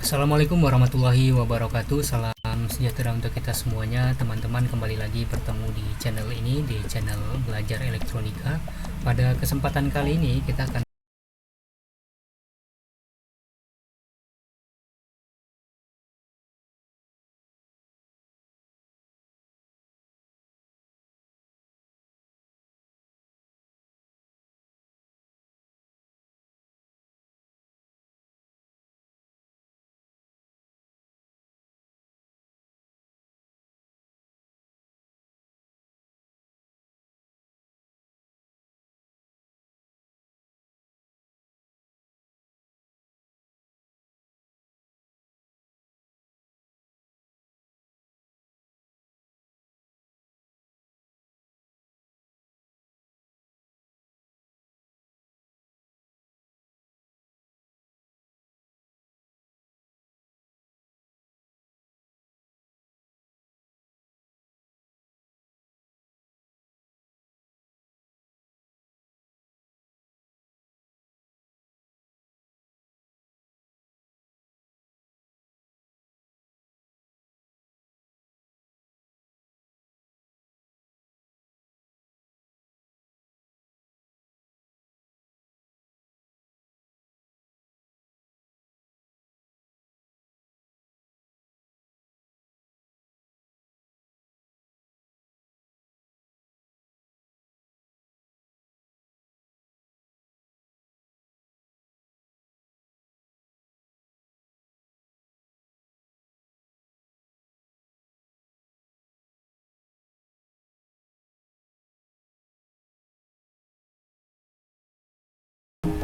Assalamualaikum warahmatullahi wabarakatuh. Salam sejahtera untuk kita semuanya, teman-teman. Kembali lagi bertemu di channel ini, di channel Belajar Elektronika. Pada kesempatan kali ini kita akan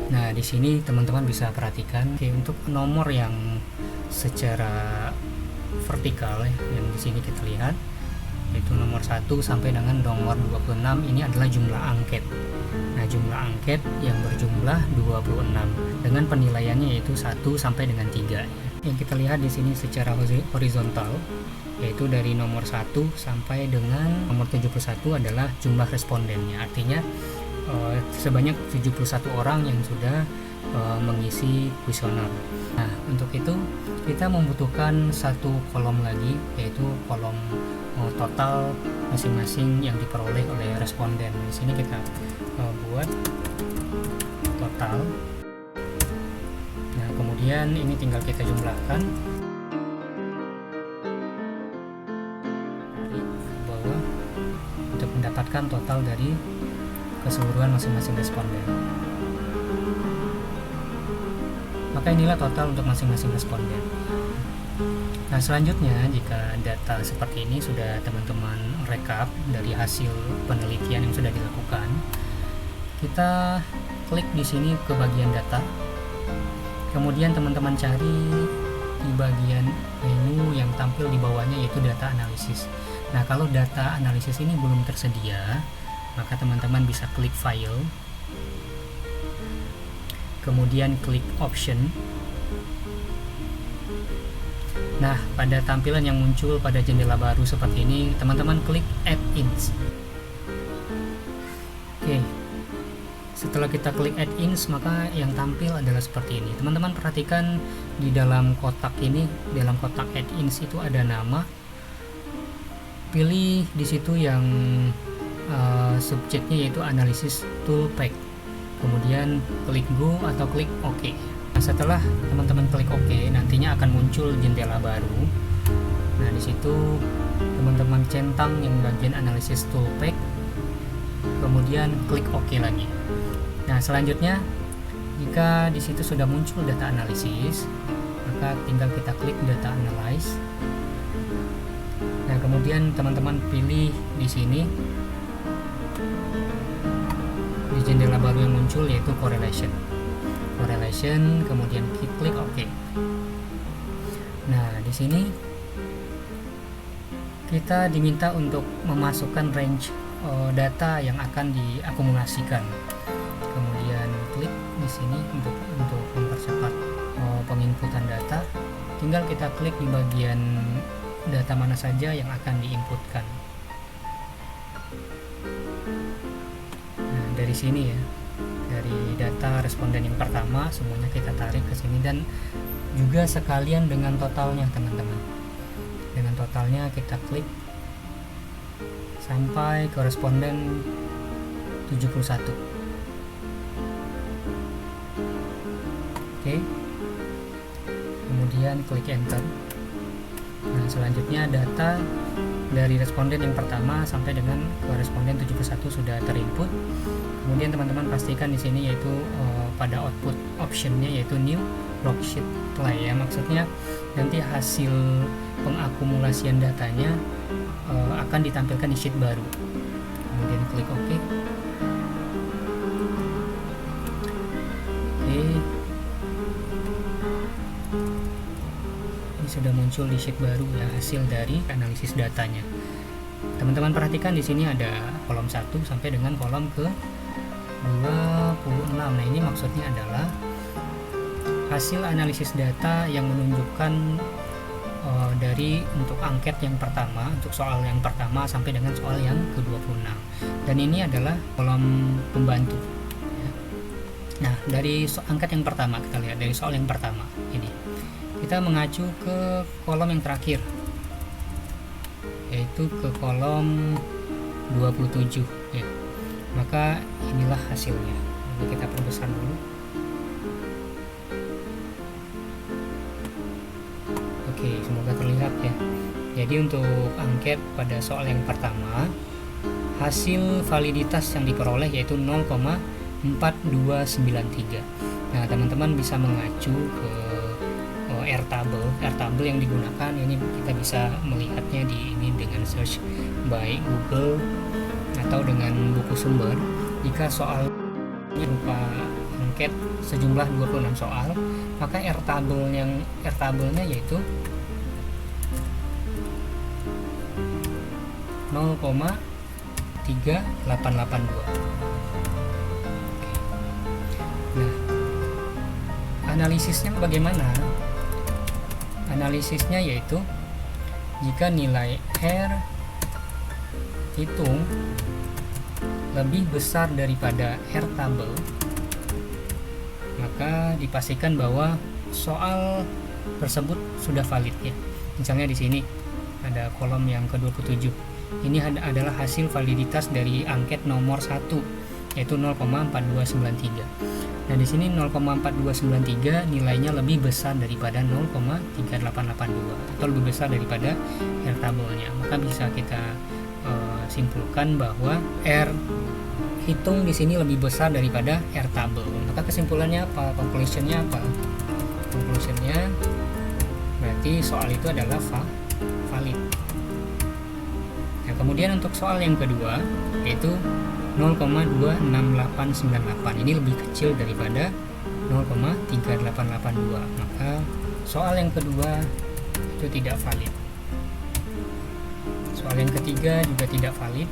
Nah, di sini teman-teman bisa perhatikan, untuk nomor yang secara vertikal ya, yang di sini kita lihat yaitu nomor 1 sampai dengan nomor 26 ini adalah jumlah angket. Nah, jumlah angket yang berjumlah 26 dengan penilaiannya yaitu 1 sampai dengan 3. Yang kita lihat di sini secara horizontal yaitu dari nomor 1 sampai dengan nomor 71 adalah jumlah respondennya. Artinya sebanyak 71 orang yang sudah mengisi kuesioner. Nah, untuk itu kita membutuhkan satu kolom lagi, yaitu kolom total masing-masing yang diperoleh oleh responden. Di sini kita buat total. Nah, kemudian ini tinggal kita jumlahkan dari bawah untuk mendapatkan total dari keseluruhan masing-masing responden. Maka inilah total untuk masing-masing responden. Nah, selanjutnya jika data seperti ini sudah teman-teman rekap dari hasil penelitian yang sudah dilakukan, kita klik di sini ke bagian data. Kemudian teman-teman cari di bagian menu yang tampil di bawahnya yaitu data analisis. Nah, kalau data analisis ini belum tersedia, maka teman-teman bisa klik file, kemudian klik option. Nah, pada tampilan yang muncul pada jendela baru seperti ini, teman-teman klik add-ins. Oke, setelah kita klik add-ins, maka yang tampil adalah seperti ini. Teman-teman perhatikan di dalam kotak ini, dalam kotak add-ins itu ada nama. Pilih di situ yang subjeknya yaitu analisis tool pack, kemudian klik go atau klik OK. Nah, setelah teman-teman klik OK, nantinya akan muncul jendela baru. Nah, di situ teman-teman centang yang bagian analisis tool pack, kemudian klik OK lagi. Nah, selanjutnya jika di situ sudah muncul data analisis, maka tinggal kita klik data analyze. Nah, kemudian teman-teman pilih di sini di jendela baru yang muncul yaitu correlation, kemudian klik OK. Nah, di sini kita diminta untuk memasukkan range data yang akan diakumulasikan. Kemudian klik di sini untuk mempercepat penginputan data. Tinggal kita klik di bagian data mana saja yang akan diinputkan. Nah, dari sini ya, dari data responden yang pertama semuanya kita tarik ke sini, dan juga sekalian dengan totalnya teman-teman. Dengan totalnya kita klik sampai koresponden 71. Oke. Kemudian klik enter. Nah, selanjutnya data dari responden yang pertama sampai dengan koresponden 71 sudah terinput. Kemudian teman-teman pastikan di sini yaitu pada output optionnya yaitu new worksheet play ya, maksudnya nanti hasil pengakumulasian datanya akan ditampilkan di sheet baru. Kemudian klik OK. Oke. Ini sudah muncul di sheet baru ya hasil dari analisis datanya. Teman-teman perhatikan di sini ada kolom 1 sampai dengan kolom ke 26. Nah, ini maksudnya adalah hasil analisis data yang menunjukkan dari untuk angket yang pertama, untuk soal yang pertama sampai dengan soal yang ke-26. Dan ini adalah kolom pembantu. Nah, dari angket yang pertama kita lihat dari soal yang pertama ini. Kita mengacu ke kolom yang terakhir, yaitu ke kolom 27 ya. Maka inilah hasilnya. Ini kita perbesar dulu. Oke, semoga terlihat ya. Jadi untuk angket pada soal yang pertama, hasil validitas yang diperoleh yaitu 0,4293. Nah, teman-teman bisa mengacu ke Airtable yang digunakan. Ini kita bisa melihatnya di ini dengan search by Google atau dengan buku sumber. Jika soal berupa angket sejumlah 26 soal, maka Airtable-nya yaitu 0,3882. Nah, analisisnya bagaimana? Analisisnya yaitu jika nilai R hitung lebih besar daripada Airtable, maka dipastikan bahwa soal tersebut sudah valid ya. Misalnya di sini ada kolom yang ke-27. Ini adalah hasil validitas dari angket nomor 1 yaitu 0,4293. Nah, di sini 0,4293 nilainya lebih besar daripada 0,3882 atau lebih besar daripada Airtable-nya. Maka bisa kita simpulkan bahwa R hitung di sini lebih besar daripada Airtable. Maka kesimpulannya apa? Conclusion-nya apa? Conclusion-nya berarti soal itu adalah valid. Nah, kemudian untuk soal yang kedua yaitu 0,26898. Ini lebih kecil daripada 0,3882. Maka soal yang kedua itu tidak valid. Soal yang ketiga juga tidak valid.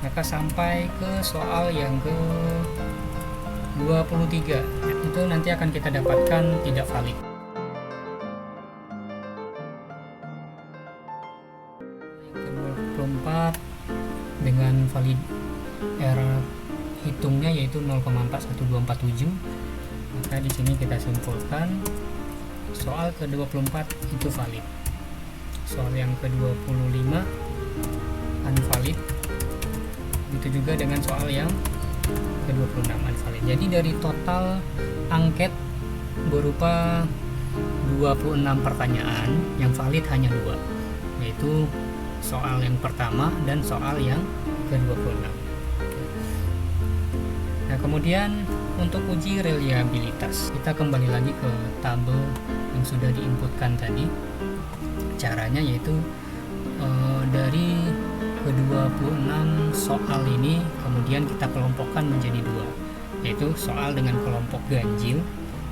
Maka sampai ke soal yang ke-23 itu nanti akan kita dapatkan tidak valid. Yang ke-24 dengan valid error hitungnya yaitu 0,41247. Maka di sini kita simpulkan soal ke-24 itu valid. Soal yang ke-25 unvalid. Itu juga dengan soal yang ke-26 unvalid. Jadi dari total angket berupa 26 pertanyaan, yang valid hanya 2, yaitu soal yang pertama dan soal yang ke-26. Nah, kemudian untuk uji reliabilitas, kita kembali lagi ke tabel yang sudah diinputkan tadi. Caranya yaitu dari ke-26 soal ini kemudian kita kelompokkan menjadi 2, yaitu soal dengan kelompok ganjil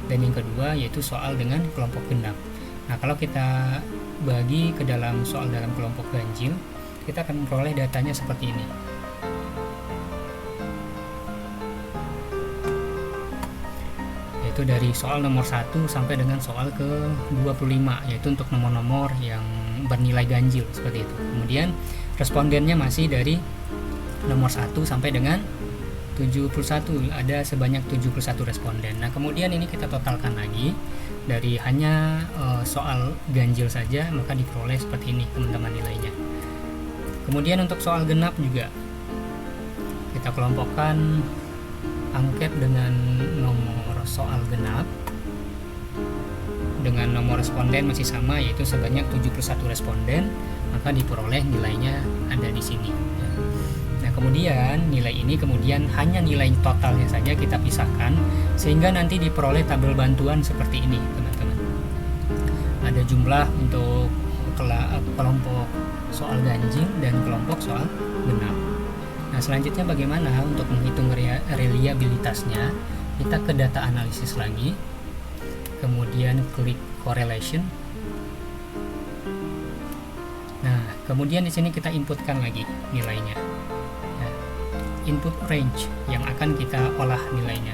dan yang kedua yaitu soal dengan kelompok genap. Nah, kalau kita bagi ke dalam soal dalam kelompok ganjil, kita akan memperoleh datanya seperti ini. Yaitu dari soal nomor 1 sampai dengan soal ke-25, yaitu untuk nomor-nomor yang bernilai ganjil seperti itu. Kemudian respondennya masih dari nomor 1 sampai dengan 71, ada sebanyak 71 responden. Nah, kemudian ini kita totalkan lagi dari hanya soal ganjil saja, maka diperoleh seperti ini teman-teman nilainya. Kemudian untuk soal genap juga kita kelompokkan angket dengan nomor soal genap. Dengan nomor responden masih sama, yaitu sebanyak 71 responden, maka diperoleh nilainya ada di sini. Nah, kemudian nilai ini kemudian hanya nilai totalnya saja kita pisahkan, sehingga nanti diperoleh tabel bantuan seperti ini, teman-teman. Ada jumlah untuk kelompok soal ganjil dan kelompok soal genap. Nah, selanjutnya bagaimana untuk menghitung reliabilitasnya? Kita ke data analisis lagi. Kemudian klik correlation. Nah, kemudian di sini kita inputkan lagi nilainya. Nah, input range yang akan kita olah nilainya.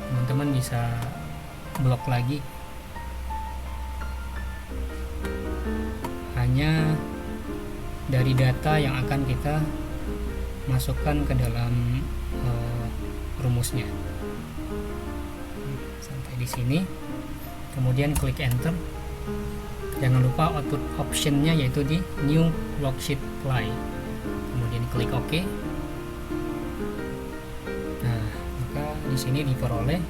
Teman-teman bisa blok lagi. Hanya dari data yang akan kita masukkan ke dalam rumusnya. Sampai di sini, kemudian klik enter. Jangan lupa output optionnya yaitu di new worksheet apply, kemudian klik OK. Nah, maka di sini diperoleh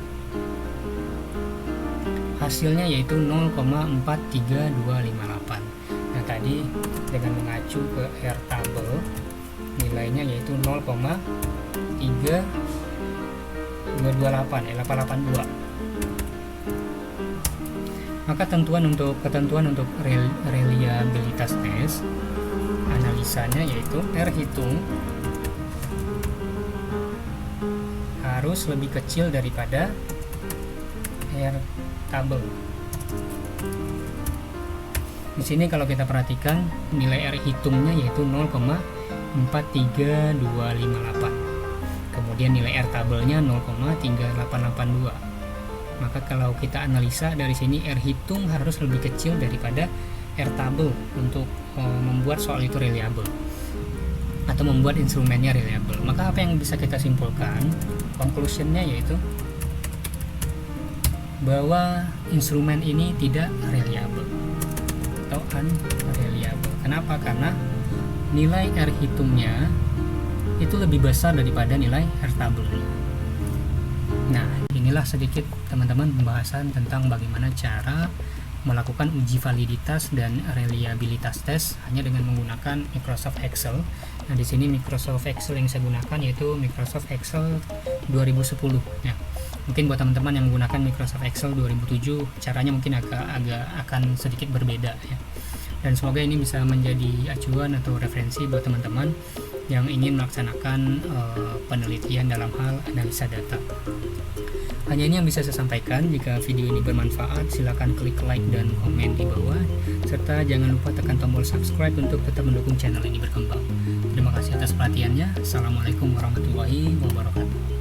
hasilnya yaitu 0,43258. Nah, tadi dengan mengacu ke R tabel nilainya yaitu 882. Maka ketentuan untuk reliabilitas tes analisanya yaitu R hitung harus lebih kecil daripada R tabel. Di sini kalau kita perhatikan nilai R hitungnya yaitu 0,43258. Kemudian nilai R tabelnya 0,3882. Maka kalau kita analisa dari sini R hitung harus lebih kecil daripada R tabel untuk membuat soal itu reliable atau membuat instrumennya reliable. Maka apa yang bisa kita simpulkan? Conclusionnya yaitu bahwa instrumen ini tidak reliable atau unreliable. Kenapa? Karena nilai R hitungnya itu lebih besar daripada nilai R tabelnya. Nah, inilah sedikit teman-teman pembahasan tentang bagaimana cara melakukan uji validitas dan reliabilitas tes hanya dengan menggunakan Microsoft Excel. Nah, di sini Microsoft Excel yang saya gunakan yaitu Microsoft Excel 2010. Ya, mungkin buat teman-teman yang menggunakan Microsoft Excel 2007 caranya mungkin agak akan sedikit berbeda ya. Dan semoga ini bisa menjadi acuan atau referensi buat teman-teman yang ingin melaksanakan penelitian dalam hal analisa data. Hanya ini yang bisa saya sampaikan. Jika video ini bermanfaat, silakan klik like dan komen di bawah, serta jangan lupa tekan tombol subscribe untuk tetap mendukung channel ini berkembang. Terima kasih atas perhatiannya. Assalamualaikum warahmatullahi wabarakatuh.